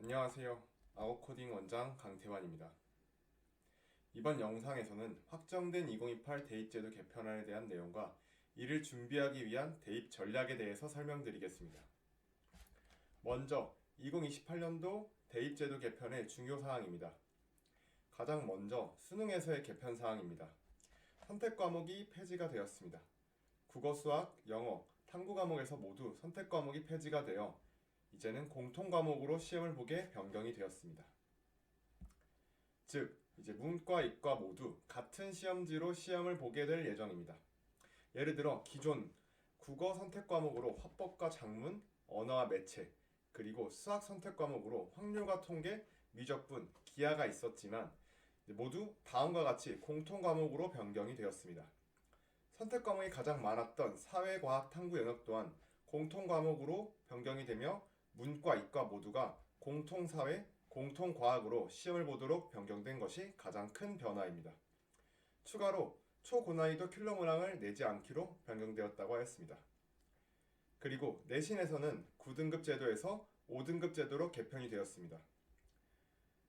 안녕하세요. 아웃코딩 원장 강태환입니다. 이번 영상에서는 확정된 2028 대입제도 개편안에 대한 내용과 이를 준비하기 위한 대입 전략에 대해서 설명드리겠습니다. 먼저 2028년도 대입제도 개편의 중요 사항입니다. 가장 먼저 수능에서의 개편 사항입니다. 선택 과목이 폐지가 되었습니다. 국어, 수학, 영어, 탐구 과목에서 모두 선택 과목이 폐지가 되어 이제는 공통 과목으로 시험을 보게 변경이 되었습니다. 즉, 이제 문과, 이과 모두 같은 시험지로 시험을 보게 될 예정입니다. 예를 들어 기존 국어 선택 과목으로 화법과 작문, 언어와 매체, 그리고 수학 선택 과목으로 확률과 통계, 미적분, 기하가 있었지만 모두 다음과 같이 공통 과목으로 변경이 되었습니다. 선택 과목이 가장 많았던 사회, 과학, 탐구 영역 또한 공통 과목으로 변경이 되며 문과, 이과 모두가 공통사회, 공통과학으로 시험을 보도록 변경된 것이 가장 큰 변화입니다. 추가로 초고난이도 킬러 문항을 내지 않기로 변경되었다고 하였습니다. 그리고 내신에서는 9등급 제도에서 5등급 제도로 개편이 되었습니다.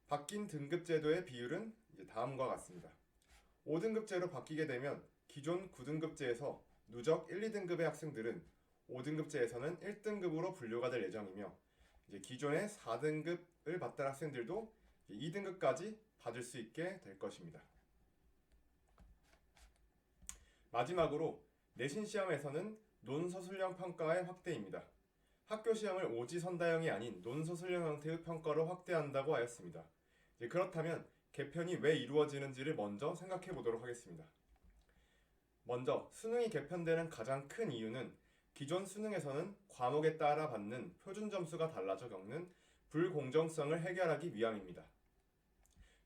바뀐 등급 제도의 비율은 다음과 같습니다. 5등급제로 바뀌게 되면 기존 9등급제에서 누적 1, 2등급의 학생들은 5등급제에서는 1등급으로 분류가 될 예정이며 기존의 4등급을 받던 학생들도 2등급까지 받을 수 있게 될 것입니다. 마지막으로 내신 시험에서는 논서술형 평가의 확대입니다. 학교 시험을 오지선다형이 아닌 논서술형 형태의 평가로 확대한다고 하였습니다. 그렇다면 개편이 왜 이루어지는지를 먼저 생각해 보도록 하겠습니다. 먼저 수능이 개편되는 가장 큰 이유는 기존 수능에서는 과목에 따라 받는 표준 점수가 달라져 겪는 불공정성을 해결하기 위함입니다.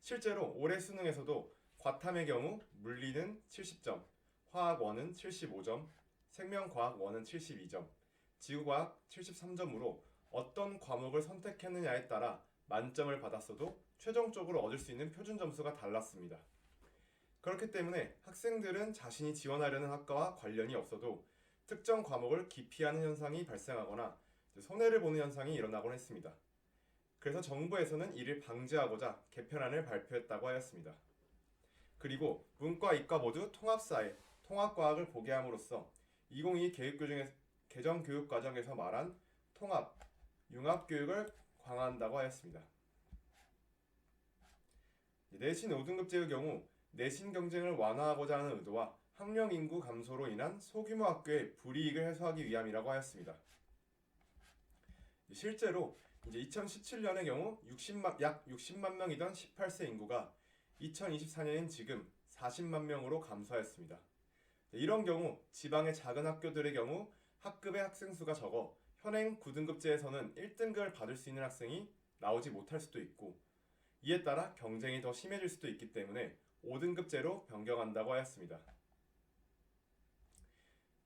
실제로 올해 수능에서도 과탐의 경우 물리는 70점, 화학 1은 75점, 생명과학 1은 72점, 지구과학 73점으로 어떤 과목을 선택했느냐에 따라 만점을 받았어도 최종적으로 얻을 수 있는 표준 점수가 달랐습니다. 그렇기 때문에 학생들은 자신이 지원하려는 학과와 관련이 없어도 특정 과목을 기피하는 현상이 발생하거나 손해를 보는 현상이 일어나곤 했습니다. 그래서 정부에서는 이를 방지하고자 개편안을 발표했다고 하였습니다. 그리고 문과, 이과 모두 통합사회, 통합과학을 보게 함으로써 2022 개정교육과정에서 말한 통합, 융합교육을 강화한다고 하였습니다. 내신 5등급제의 경우 내신 경쟁을 완화하고자 하는 의도와 학령 인구 감소로 인한 소규모 학교의 불이익을 해소하기 위함이라고 하였습니다. 실제로 이제 2017년의 경우 약 60만 명이던 18세 인구가 2024년인 지금 40만 명으로 감소하였습니다. 이런 경우 지방의 작은 학교들의 경우 학급의 학생 수가 적어 현행 9등급제에서는 1등급을 받을 수 있는 학생이 나오지 못할 수도 있고 이에 따라 경쟁이 더 심해질 수도 있기 때문에 5등급제로 변경한다고 하였습니다.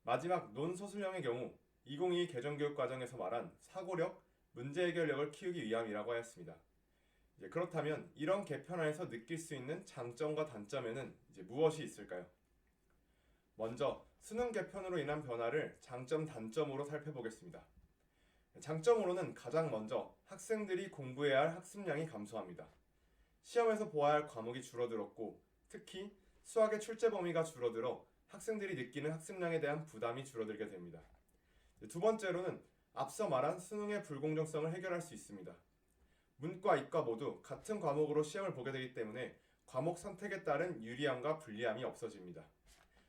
마지막 논서술형의 경우 2022 개정교육과정에서 말한 사고력, 문제해결력을 키우기 위함이라고 하였습니다. 그렇다면 이런 개편안에서 느낄 수 있는 장점과 단점에는 무엇이 있을까요? 먼저 수능 개편으로 인한 변화를 장점, 단점으로 살펴보겠습니다. 장점으로는 가장 먼저 학생들이 공부해야 할 학습량이 감소합니다. 시험에서 보아야 할 과목이 줄어들었고 특히 수학의 출제 범위가 줄어들어 학생들이 느끼는 학습량에 대한 부담이 줄어들게 됩니다. 두 번째로는 앞서 말한 수능의 불공정성을 해결할 수 있습니다. 문과, 이과 모두 같은 과목으로 시험을 보게 되기 때문에 과목 선택에 따른 유리함과 불리함이 없어집니다.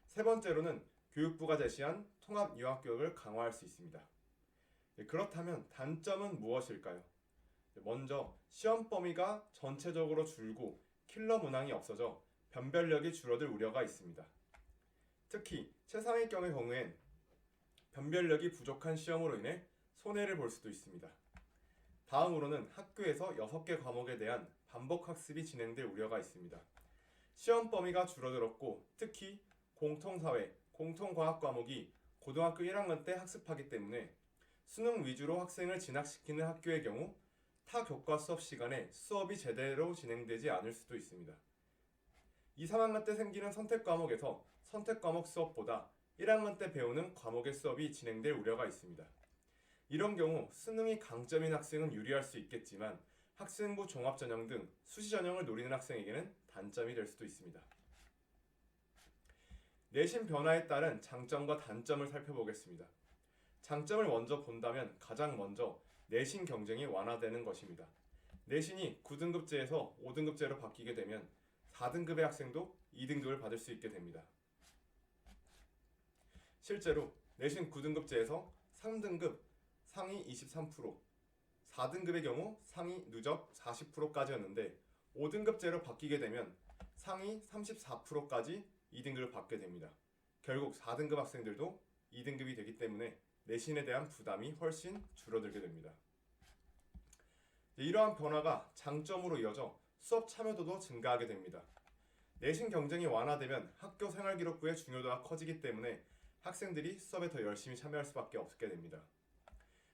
세 번째로는 교육부가 제시한 통합 융합교육을 강화할 수 있습니다. 그렇다면 단점은 무엇일까요? 먼저 시험 범위가 전체적으로 줄고 킬러 문항이 없어져 변별력이 줄어들 우려가 있습니다. 특히 제3위경의 경우엔 변별력이 부족한 시험으로 인해 손해를 볼 수도 있습니다. 다음으로는 학교에서 6개 과목에 대한 반복 학습이 진행될 우려가 있습니다. 시험 범위가 줄어들었고 특히 공통사회, 공통과학 과목이 고등학교 1학년 때 학습하기 때문에 수능 위주로 학생을 진학시키는 학교의 경우 타 교과 수업 시간에 수업이 제대로 진행되지 않을 수도 있습니다. 2, 3학년 때 생기는 선택 과목에서 선택 과목 수업보다 1학년 때 배우는 과목의 수업이 진행될 우려가 있습니다. 이런 경우 수능이 강점인 학생은 유리할 수 있겠지만 학생부 종합전형 등 수시전형을 노리는 학생에게는 단점이 될 수도 있습니다. 내신 변화에 따른 장점과 단점을 살펴보겠습니다. 장점을 먼저 본다면 가장 먼저 내신 경쟁이 완화되는 것입니다. 내신이 9등급제에서 5등급제로 바뀌게 되면 4등급의 학생도 2등급을 받을 수 있게 됩니다. 실제로 내신 9등급제에서 3등급 상위 23%, 4등급의 경우 상위 누적 40%까지였는데 5등급제로 바뀌게 되면 상위 34%까지 2등급을 받게 됩니다. 결국 4등급 학생들도 2등급이 되기 때문에 내신에 대한 부담이 훨씬 줄어들게 됩니다. 이러한 변화가 장점으로 이어져 수업 참여도도 증가하게 됩니다. 내신 경쟁이 완화되면 학교 생활기록부의 중요도가 커지기 때문에 학생들이 수업에 더 열심히 참여할 수밖에 없게 됩니다.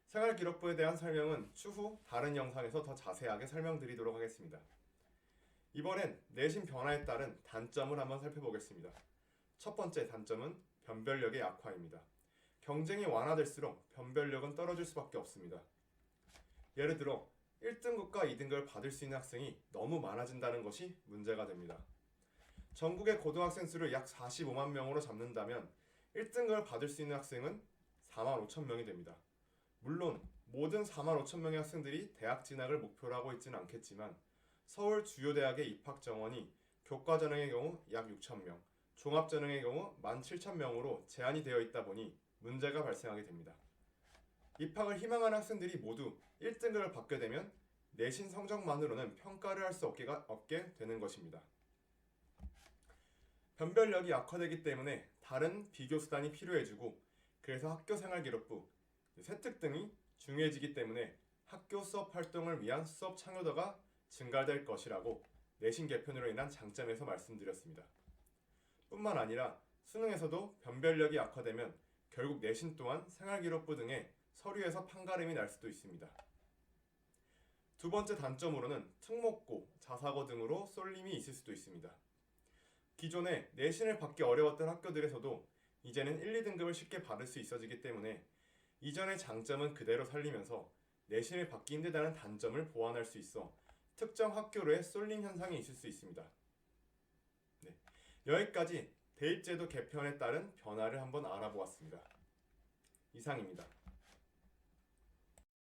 생활기록부에 대한 설명은 추후 다른 영상에서 더 자세하게 설명드리도록 하겠습니다. 이번엔 내신 변화에 따른 단점을 한번 살펴보겠습니다. 첫 번째 단점은 변별력의 약화입니다. 경쟁이 완화될수록 변별력은 떨어질 수밖에 없습니다. 예를 들어 1등급과 2등급을 받을 수 있는 학생이 너무 많아진다는 것이 문제가 됩니다. 전국의 고등학생 수를 약 45만 명으로 잡는다면 1등급을 받을 수 있는 학생은 4만 5천 명이 됩니다. 물론 모든 4만 5천 명의 학생들이 대학 진학을 목표로 하고 있지는 않겠지만 서울 주요 대학의 입학 정원이 교과 전형의 경우 약 6천 명, 종합 전형의 경우 17,000명으로 제한이 되어 있다 보니 문제가 발생하게 됩니다. 입학을 희망하는 학생들이 모두 1등급을 받게 되면 내신 성적만으로는 평가를 할 수 없게 되는 것입니다. 변별력이 약화되기 때문에 다른 비교 수단이 필요해지고 그래서 학교생활기록부, 세특 등이 중요해지기 때문에 학교 수업 활동을 위한 수업 참여도가 증가될 것이라고 내신 개편으로 인한 장점에서 말씀드렸습니다. 뿐만 아니라 수능에서도 변별력이 약화되면 결국 내신 또한 생활기록부 등의 서류에서 판가름이 날 수도 있습니다. 두 번째 단점으로는 특목고, 자사고 등으로 쏠림이 있을 수도 있습니다. 기존에 내신을 받기 어려웠던 학교들에서도 이제는 1, 2등급을 쉽게 받을 수 있어지기 때문에 이전의 장점은 그대로 살리면서 내신을 받기 힘들다는 단점을 보완할 수 있어 특정 학교로의 쏠림 현상이 있을 수 있습니다. 네, 여기까지 대입제도 개편에 따른 변화를 한번 알아보았습니다. 이상입니다.